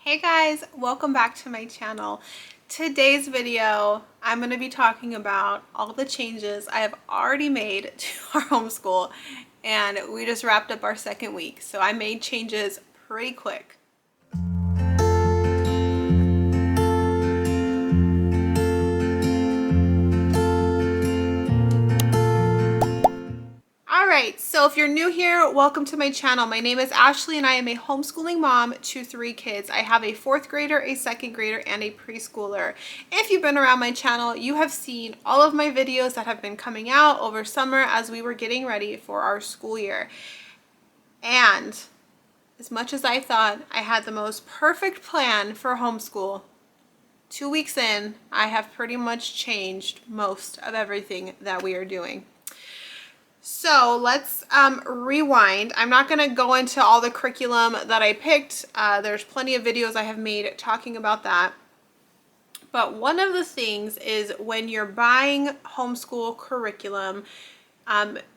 Hey guys, welcome back to my channel. Today's video, I'm going to be talking about all the changes I have already made to our homeschool, and we just wrapped up our second week, so I made changes pretty quick. Alright, so if you're new here, welcome to my channel. My name is Ashley and I am a homeschooling mom to 3 kids. I have a 4th grader, a 2nd grader, and a preschooler. If you've been around my channel, you have seen all of my videos that have been coming out over summer as we were getting ready for our school year. And as much as I thought I had the most perfect plan for homeschool, 2 weeks in, I have pretty much changed most of everything that we are doing. So let's rewind. I'm not going to go into all the curriculum that I picked. There's plenty of videos I have made talking about that. But one of the things is when you're buying homeschool curriculum,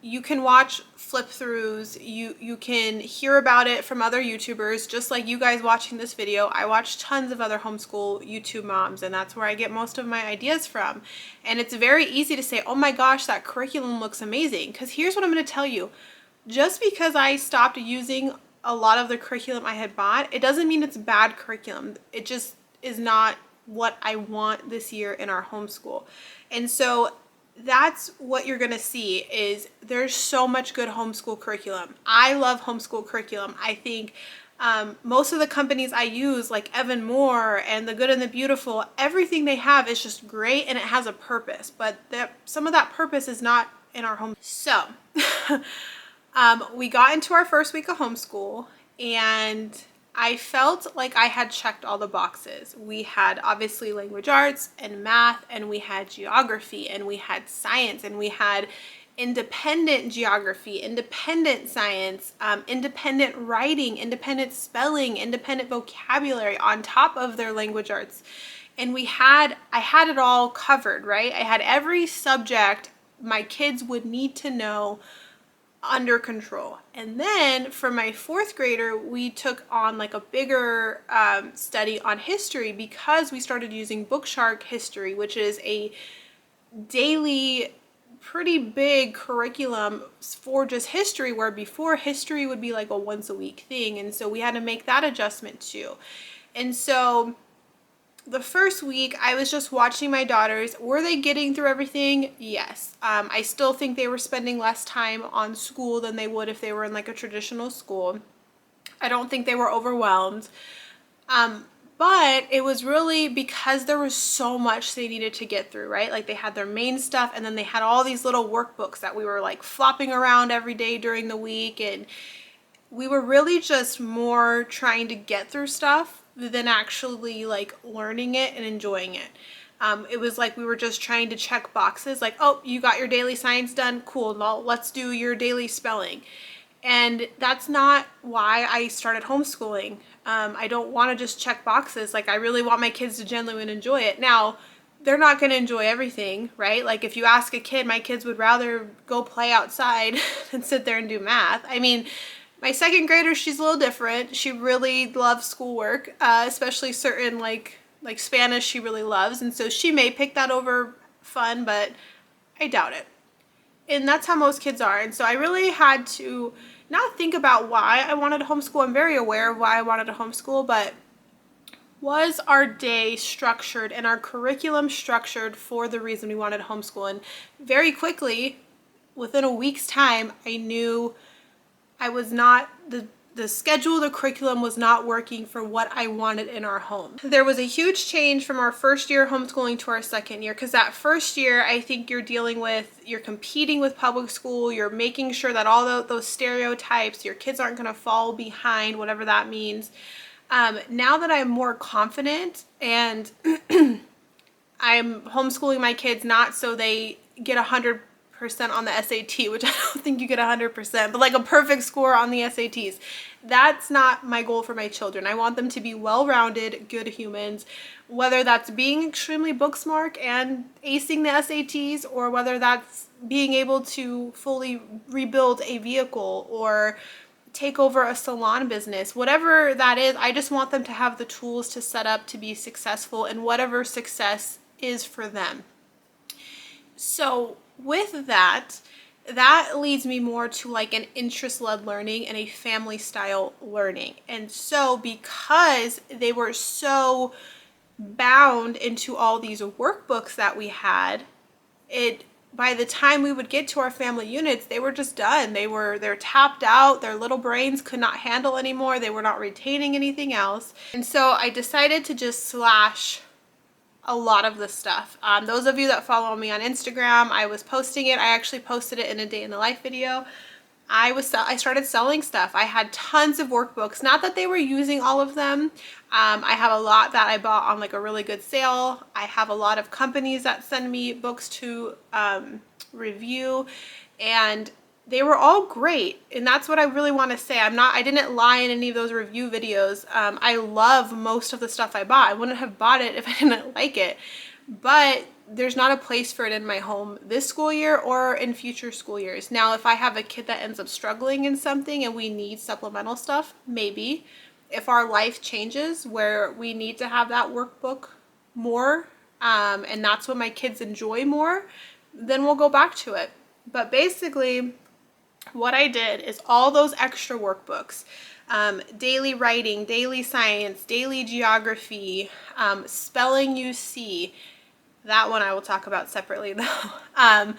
you can watch flip throughs, you can hear about it from other YouTubers, just like you guys watching this video. I watch tons of other homeschool YouTube moms, and that's where I get most of my ideas from. And it's very easy to say, oh my gosh, that curriculum looks amazing. Because here's what I'm going to tell you. Just because I stopped using a lot of the curriculum I had bought, it doesn't mean it's bad curriculum. It just is not what I want this year in our homeschool. And so that's what you're going to see is there's so much good homeschool curriculum. I love homeschool curriculum. I think most of the companies I use, like Evan Moore and The Good and the Beautiful, everything they have is just great and it has a purpose, but some of that purpose is not in our home. So we got into our first week of homeschool and I felt like I had checked all the boxes. We had obviously language arts and math, and we had geography, and we had science, and we had independent geography, independent science, independent writing, independent spelling, independent vocabulary on top of their language arts. And I had it all covered, right? I had every subject my kids would need to know under control. And then for my 4th grader, we took on like a bigger study on history because we started using Bookshark History, which is a daily, pretty big curriculum for just history, where before history would be like a once a week thing. And so we had to make that adjustment too. And so the first week, I was just watching my daughters. Were they getting through everything? Yes. I still think they were spending less time on school than they would if they were in like a traditional school. I don't think they were overwhelmed. But it was really because there was so much they needed to get through, right? Like they had their main stuff and then they had all these little workbooks that we were like flopping around every day during the week. And we were really just more trying to get through stuff than actually like learning it and enjoying it. It was like we were just trying to check boxes, like, oh, you got your daily science done, cool, well, let's do your daily spelling. And that's not why I started homeschooling. I don't want to just check boxes. Like, I really want my kids to genuinely enjoy it. Now, they're not going to enjoy everything, right? Like if you ask a kid, my kids would rather go play outside than sit there and do math. I mean, my 2nd grader, she's a little different. She really loves schoolwork, especially certain like Spanish she really loves. And so she may pick that over fun, but I doubt it. And that's how most kids are. And so I really had to not think about why I wanted to homeschool. I'm very aware of why I wanted to homeschool, but was our day structured and our curriculum structured for the reason we wanted to homeschool? And very quickly, within a week's time, I knew I was not, the schedule, the curriculum was not working for what I wanted in our home. There was a huge change from our first year homeschooling to our 2nd year, because that first year, I think you're competing with public school, you're making sure that all those stereotypes, your kids aren't gonna fall behind, whatever that means. Now that I'm more confident and I'm homeschooling my kids not so they get 100% on the SAT, which I don't think you get 100%, but like a perfect score on the SATs. That's not my goal for my children. I want them to be well-rounded, good humans, whether that's being extremely book smart and acing the SATs, or whether that's being able to fully rebuild a vehicle or take over a salon business, whatever that is. I just want them to have the tools to set up to be successful in whatever success is for them. So with that, that leads me more to like an interest-led learning and a family style learning. And so because they were so bound into all these workbooks that we had, it by the time we would get to our family units, they were just done. They're tapped out. Their little brains could not handle anymore. They were not retaining anything else. And so I decided to just slash a lot of the stuff. Those of you that follow me on Instagram, I was posting it. I actually posted it in a day in the life video. I started selling stuff. I had tons of workbooks. Not that they were using all of them. I have a lot that I bought on like a really good sale. I have a lot of companies that send me books to review, and they were all great. And that's what I really want to say. I didn't lie in any of those review videos. I love most of the stuff I bought. I wouldn't have bought it if I didn't like it. But there's not a place for it in my home this school year or in future school years. Now, if I have a kid that ends up struggling in something and we need supplemental stuff, maybe. If our life changes where we need to have that workbook more, and that's what my kids enjoy more, then we'll go back to it. But basically, what I did is all those extra workbooks, daily writing, daily science, daily geography, spelling UC, that one I will talk about separately though.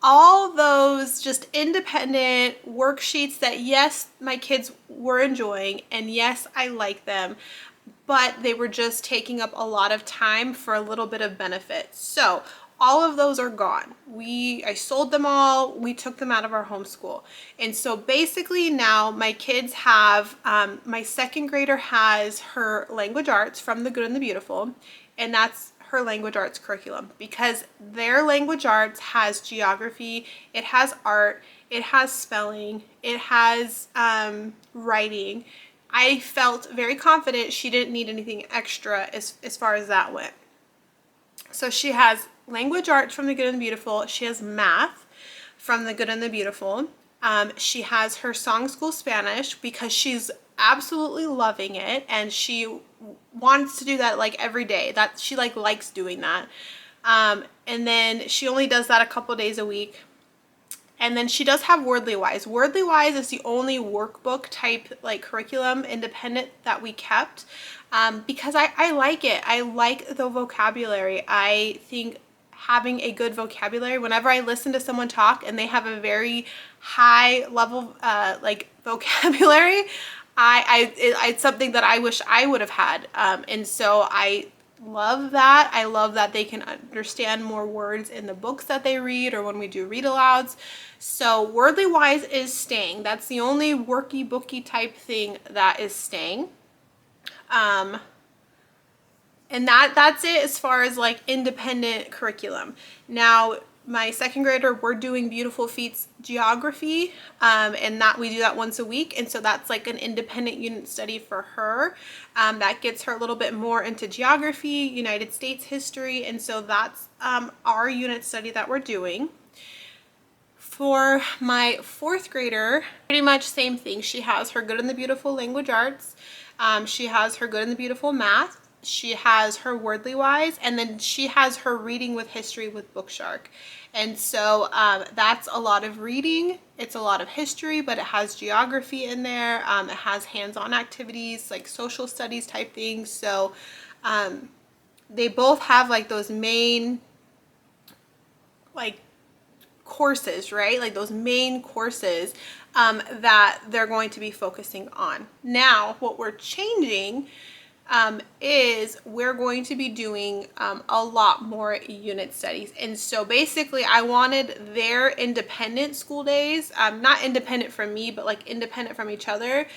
All those just independent worksheets that yes, my kids were enjoying, and yes, I like them, but they were just taking up a lot of time for a little bit of benefit. So all of those are gone. I sold them all. We took them out of our homeschool. And so basically now my kids have, my second grader has her language arts from the Good and the Beautiful, and that's her language arts curriculum, because their language arts has geography, it has art, it has spelling, it has writing. I felt very confident she didn't need anything extra as far as that went. So she has language arts from the Good and the Beautiful. She has math from the Good and the Beautiful. She has her song school Spanish because she's absolutely loving it, and she wants to do that like every day. That she likes doing that. And then she only does that a couple days a week. And then she does have Wordly Wise. Wordly Wise is the only workbook type like curriculum independent that we kept, because I like it. I like the vocabulary. I think having a good vocabulary, whenever I listen to someone talk and they have a very high level like vocabulary, it's something that I wish I would have had. And so I love that. I love that they can understand more words in the books that they read or when we do read alouds. So Wordly Wise is staying. That's the only worky booky type thing that is staying. And that's it as far as like independent curriculum. Now, my second grader, we're doing Beautiful Feats geography, and that we do that once a week. And so that's like an independent unit study for her. That gets her a little bit more into geography, United States history. And so that's our unit study that we're doing. For my fourth grader, pretty much same thing. She has her Good and the Beautiful language arts. She has her Good and the Beautiful math. She has her Wordly Wise, and then she has her reading with history with Bookshark. And so that's a lot of reading. It's a lot of history, but it has geography in there. It has hands-on activities like social studies type things. So they both have like those main like courses, right? Like those main courses that they're going to be focusing on. Now, what we're changing is we're going to be doing a lot more unit studies. And so basically I wanted their independent school days, not independent from me, but like independent from each other,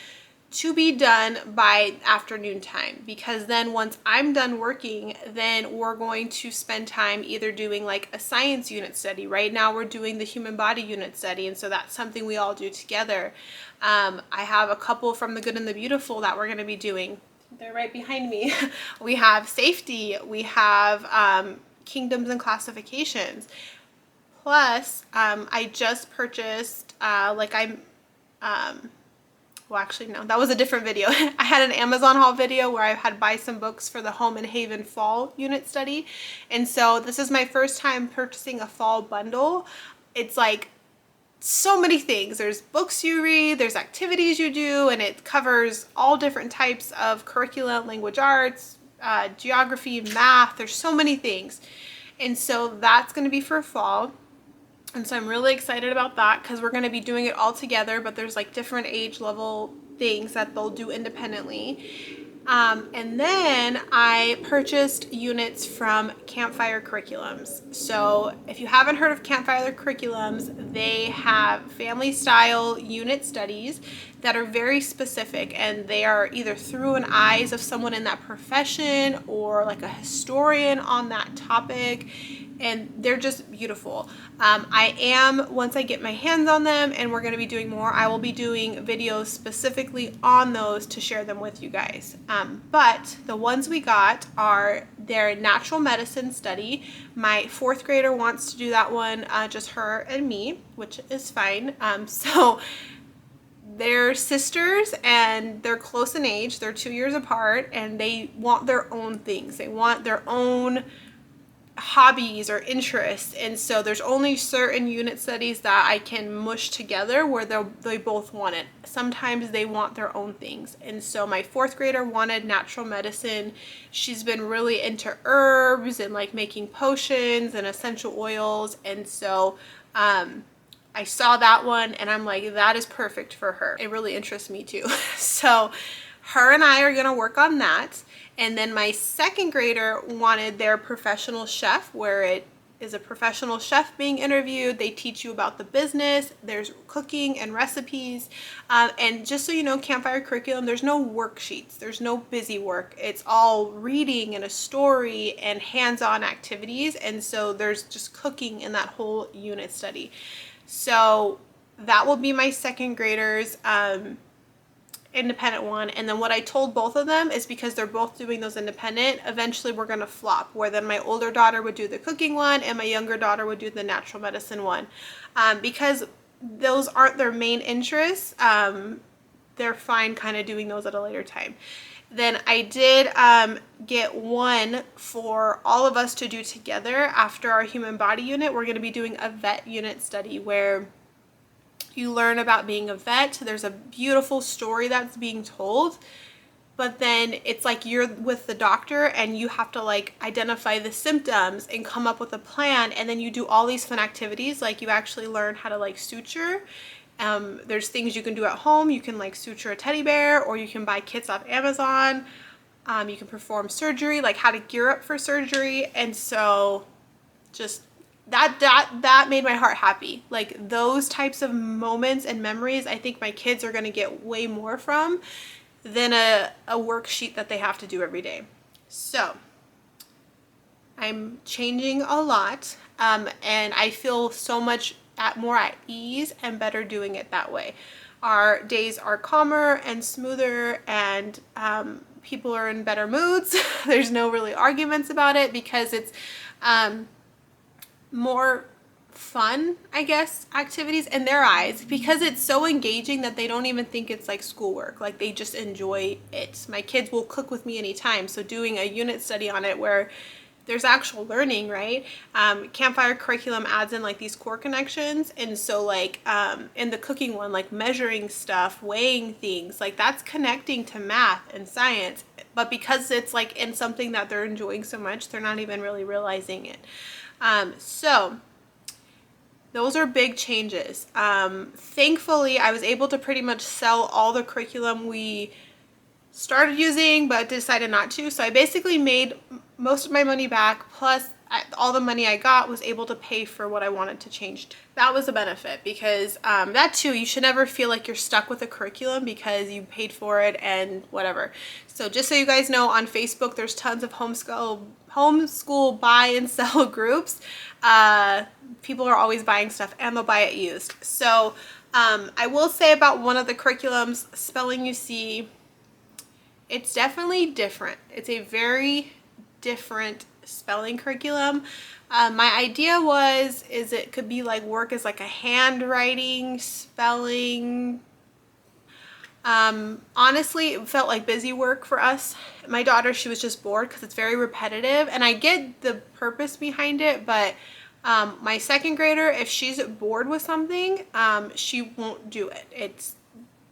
to be done by afternoon time, because then once I'm done working, then we're going to spend time either doing like a science unit study. Right now we're doing the human body unit study, and so that's something we all do together. I have a couple from the Good and the Beautiful that we're going to be doing. They're right behind me. We have safety, we have kingdoms and classifications. Plus, I just purchased well, actually, no, that was a different video. I had an Amazon haul video where I had buy some books for the Home and Haven fall unit study. And so this is my first time purchasing a fall bundle. It's like so many things. There's books you read, there's activities you do, and it covers all different types of curriculum, language arts, geography, math. There's so many things. And so that's going to be for fall. And so I'm really excited about that because we're going to be doing it all together, but there's like different age level things that they'll do independently. And then I purchased units from Campfire Curriculums. So if you haven't heard of Campfire Curriculums, they have family style unit studies that are very specific, and they are either through an eyes of someone in that profession or like a historian on that topic. And they're just beautiful. Once I get my hands on them and we're going to be doing more, I will be doing videos specifically on those to share them with you guys. But the ones we got are their natural medicine study. My fourth grader wants to do that one, just her and me, which is fine. So they're sisters and they're close in age. They're 2 years apart, and they want their own things. They want their own hobbies or interests, and so there's only certain unit studies that I can mush together where they both want it. Sometimes they want their own things, and so my fourth grader wanted natural medicine. She's been really into herbs and like making potions and essential oils, and so I saw that one and I'm like, that is perfect for her. It really interests me too. So her and I are gonna work on that. And then my second grader wanted their professional chef, where it is a professional chef being interviewed. They teach you about the business. There's cooking and recipes. And just so you know, Campfire Curriculum, there's no worksheets. There's no busy work. It's all reading and a story and hands-on activities. And so there's just cooking in that whole unit study. So that will be my second graders. Independent one. And then what I told both of them is, because they're both doing those independent, eventually we're going to flop, where then my older daughter would do the cooking one and my younger daughter would do the natural medicine one. Because those aren't their main interests, they're fine kind of doing those at a later time. Then I did get one for all of us to do together after our human body unit. We're going to be doing a vet unit study where you learn about being a vet. There's a beautiful story that's being told, but then it's like you're with the doctor and you have to like identify the symptoms and come up with a plan, and then you do all these fun activities. Like you actually learn how to like suture. There's things you can do at home. You can like suture a teddy bear, or you can buy kits off Amazon. You can perform surgery, like how to gear up for surgery. And so just that made my heart happy. Like those types of moments and memories, I think my kids are going to get way more from than a worksheet that they have to do every day. So I'm changing a lot, and I feel so much more at ease and better doing it that way. Our days are calmer and smoother, and people are in better moods. There's no really arguments about it, because it's more fun, I guess, activities in their eyes, because it's so engaging that they don't even think it's like schoolwork. Like they just enjoy it. My kids will cook with me anytime, so doing a unit study on it where there's actual learning, right? Campfire Curriculum adds in like these core connections, and so like in the cooking one, like measuring stuff, weighing things, like that's connecting to math and science, but because it's like in something that they're enjoying so much, they're not even really realizing it. So those are big changes. Thankfully, I was able to pretty much sell all the curriculum we started using but decided not to. So I basically made most of my money back, plus all the money I got was able to pay for what I wanted to change. That was a benefit, because that too, you should never feel like you're stuck with a curriculum because you paid for it and whatever. So just so you guys know, on Facebook there's tons of homeschool buy and sell groups. People are always buying stuff and they'll buy it used. So I will say about one of the curriculums, Spelling You See, it's definitely different. It's a very different spelling curriculum. My idea is it could be like work as like a handwriting, spelling, Honestly, it felt like busy work for us. My daughter, she was just bored because it's very repetitive, and I get the purpose behind it, but my second grader, if she's bored with something, she won't do it.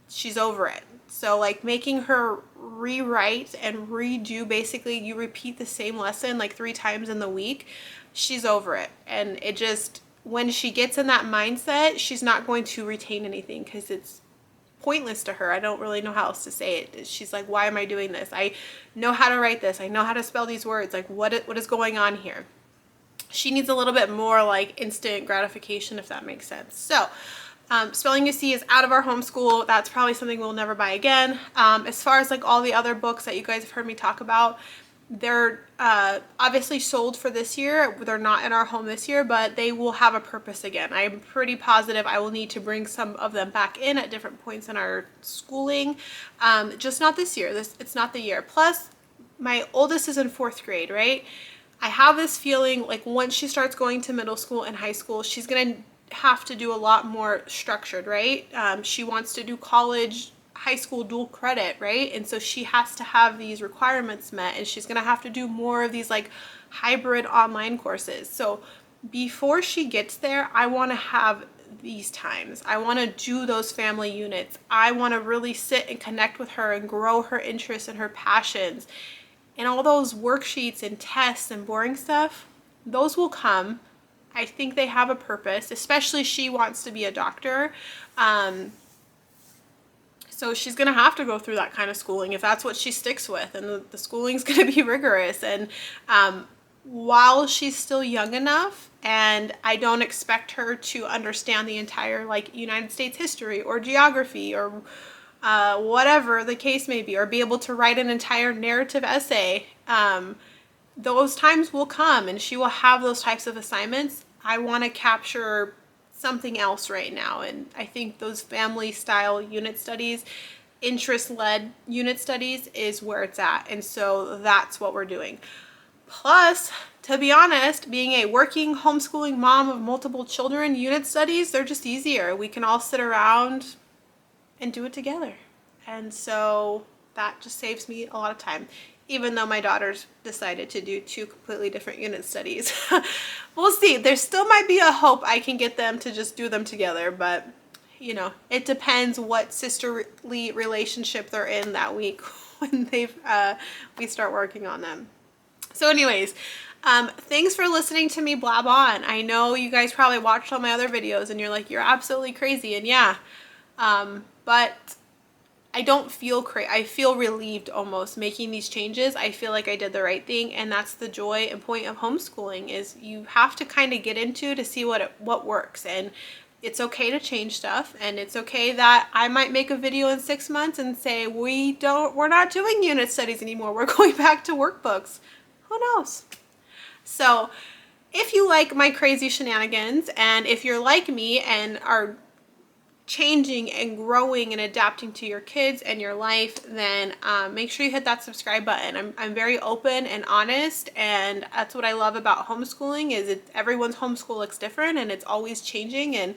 She's over it. So like making her rewrite and redo, basically you repeat the same lesson like 3 times in the week, she's over it. And it just, when she gets in that mindset, she's not going to retain anything because it's pointless to her. I don't really know how else to say it. She's like, why am I doing this? I know how to write this. I know how to spell these words. Like what is going on here? She needs a little bit more like instant gratification, if that makes sense. So Spelling You See is out of our homeschool. That's probably something we'll never buy again. As far as like all the other books that you guys have heard me talk about, they're obviously sold for this year. They're not in our home this year, but they will have a purpose again. I'm pretty positive I will need to bring some of them back in at different points in our schooling. Just not this year. It's not the year. Plus, my oldest is in 4th grade, right? I have this feeling like once she starts going to middle school and high school, she's going to have to do a lot more structured, right? She wants to do college, high school dual credit, right? And so she has to have these requirements met, and she's gonna have to do more of these like hybrid online courses. So before she gets there, I wanna have these times. I wanna do those family units. I wanna really sit and connect with her and grow her interests and her passions. And all those worksheets and tests and boring stuff, those will come. I think they have a purpose, especially she wants to be a doctor. So she's going to have to go through that kind of schooling if that's what she sticks with. And the schooling's going to be rigorous. And while she's still young enough, and I don't expect her to understand the entire like United States history or geography or whatever the case may be, or be able to write an entire narrative essay, those times will come and she will have those types of assignments. I want to capture something else right now, and I think those family style unit studies, interest-led unit studies is where it's at, and so that's what we're doing. Plus, to be honest, being a working homeschooling mom of multiple children, unit studies, they're just easier. We can all sit around and do it together, and so that just saves me a lot of time. Even though my daughters decided to do 2 completely different unit studies. We'll see. There still might be a hope I can get them to just do them together, but you know, it depends what sisterly relationship they're in that week when we start working on them. So anyways, thanks for listening to me blab on. I know you guys probably watched all my other videos and you're like, you're absolutely crazy, and yeah, but I don't feel crazy. I feel relieved almost making these changes. I feel like I did the right thing, and that's the joy and point of homeschooling, is you have to kind of get into to see what works. And it's okay to change stuff, and it's okay that I might make a video in 6 months and say we're not doing unit studies anymore. We're going back to workbooks. Who knows? So if you like my crazy shenanigans, and if you're like me and are changing and growing and adapting to your kids and your life, then make sure you hit that subscribe button. I'm very open and honest, and that's what I love about homeschooling, is everyone's homeschool looks different and it's always changing, and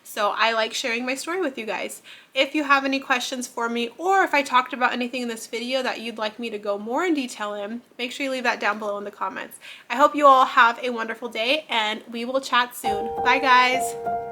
so I like sharing my story with you guys. If you have any questions for me, or if I talked about anything in this video that you'd like me to go more in detail in, make sure you leave that down below in the comments. I hope you all have a wonderful day, and we will chat soon. Bye guys.